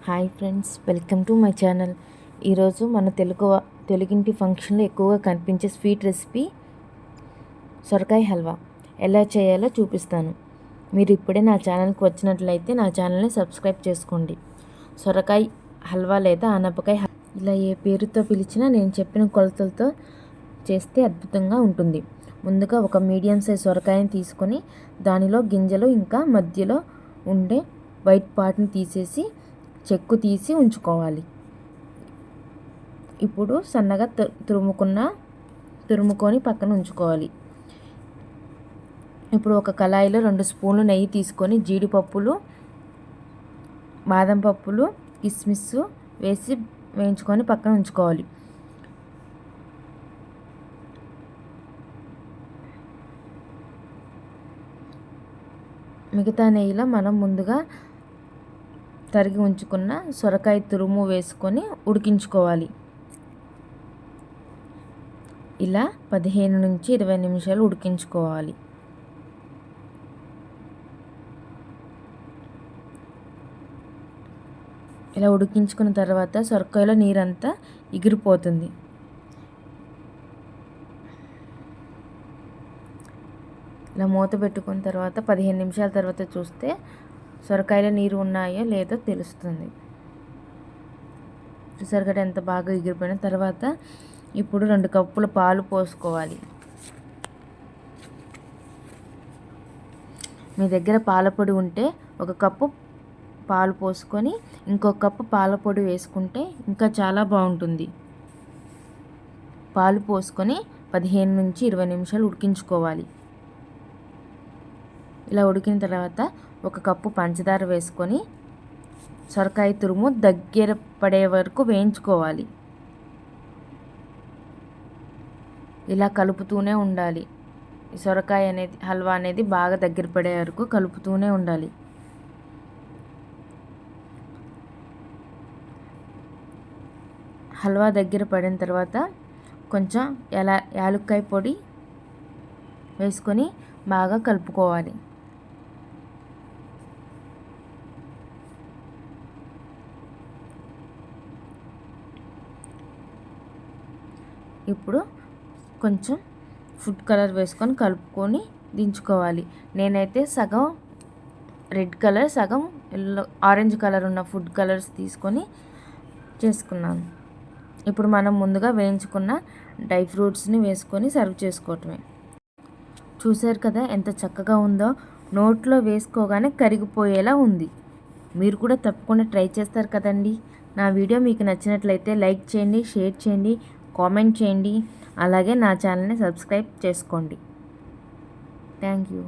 Hi friends, welcome to my channel. ఈరోజు మన తెలుగింటి ఫంక్షన్లో ఎక్కువగా కనిపించే స్వీట్ రెసిపీ సొరకాయ హల్వా ఎలా చేయాలో చూపిస్తాను. మీరు ఇప్పుడే నా ఛానల్కి వచ్చినట్లయితే నా ఛానల్ని సబ్స్క్రైబ్ చేసుకోండి. సొరకాయ హల్వా లేదా ఆనపకాయ ఇలా ఏ పేరుతో పిలిచినా నేను చెప్పిన కొలతలతో చేస్తే అద్భుతంగా ఉంటుంది. ముందుగా ఒక మీడియం సైజ్ సొరకాయని తీసుకొని దానిలో గింజలు ఇంకా మధ్యలో ఉండే వైట్ పార్ట్ని తీసేసి చెక్కు తీసి ఉంచుకోవాలి. ఇప్పుడు సన్నగా తురుముకొని పక్కన ఉంచుకోవాలి. ఇప్పుడు ఒక కళాయిలో 2 స్పూన్లు నెయ్యి తీసుకొని జీడిపప్పులు, బాదం పప్పులు, కిస్మిస్ వేసి వేయించుకొని పక్కన ఉంచుకోవాలి. మిగతా నెయ్యిలో మనం ముందుగా తరిగి ఉంచుకున్న సొరకాయ తురుము వేసుకొని ఉడికించుకోవాలి. ఇలా 15 నుంచి 20 నిమిషాలు ఉడికించుకోవాలి. ఇలా ఉడికించుకున్న తర్వాత సొరకాయలో నీరంతా ఎగిరిపోతుంది. ఇలా మూత పెట్టుకున్న తర్వాత 15 నిమిషాల తర్వాత చూస్తే సొరకాయలో నీరు ఉన్నాయో లేదో తెలుస్తుంది. చూసారు కదా ఎంత బాగా ఎగిరిపోయిన తర్వాత ఇప్పుడు 2 కప్పుల పాలు పోసుకోవాలి. మీ దగ్గర పాల పొడి ఉంటే 1 కప్పు పాలు పోసుకొని ఇంకొక కప్పు పాల పొడి వేసుకుంటే ఇంకా చాలా బాగుంటుంది. పాలు పోసుకొని 15 నుంచి 20 నిమిషాలు ఉడికించుకోవాలి. ఇలా ఉడికిన తర్వాత 1 కప్పు పంచదార వేసుకొని సొరకాయ తురుము దగ్గర పడే వరకు వేయించుకోవాలి. ఇలా కలుపుతూనే ఉండాలి. సొరకాయ హల్వా అనేది బాగా దగ్గర పడే వరకు కలుపుతూనే ఉండాలి. హల్వా దగ్గర పడిన తర్వాత కొంచెం యాలక్కాయ పొడి వేసుకొని బాగా కలుపుకోవాలి. ఇప్పుడు కొంచెం ఫుడ్ కలర్ వేసుకొని కలుపుకొని దించుకోవాలి. నేనైతే సగం రెడ్ కలర్, సగం ఆరెంజ్ కలర్ ఉన్న ఫుడ్ కలర్స్ తీసుకొని చేసుకున్నాను. ఇప్పుడు మనం ముందుగా వేయించుకున్న డ్రై ఫ్రూట్స్ని వేసుకొని సర్వ్ చేసుకోవటమే. చూసారు కదా ఎంత చక్కగా ఉందో, నోట్లో వేసుకోగానే కరిగిపోయేలా ఉంది. మీరు కూడా తప్పకుండా ట్రై చేస్తారు కదండి. నా వీడియో మీకు నచ్చినట్లయితే లైక్ చేయండి, షేర్ చేయండి, కామెంట్ చేయండి. అలాగే నా ఛానల్ని సబ్స్క్రైబ్ చేసుకోండి. Thank you.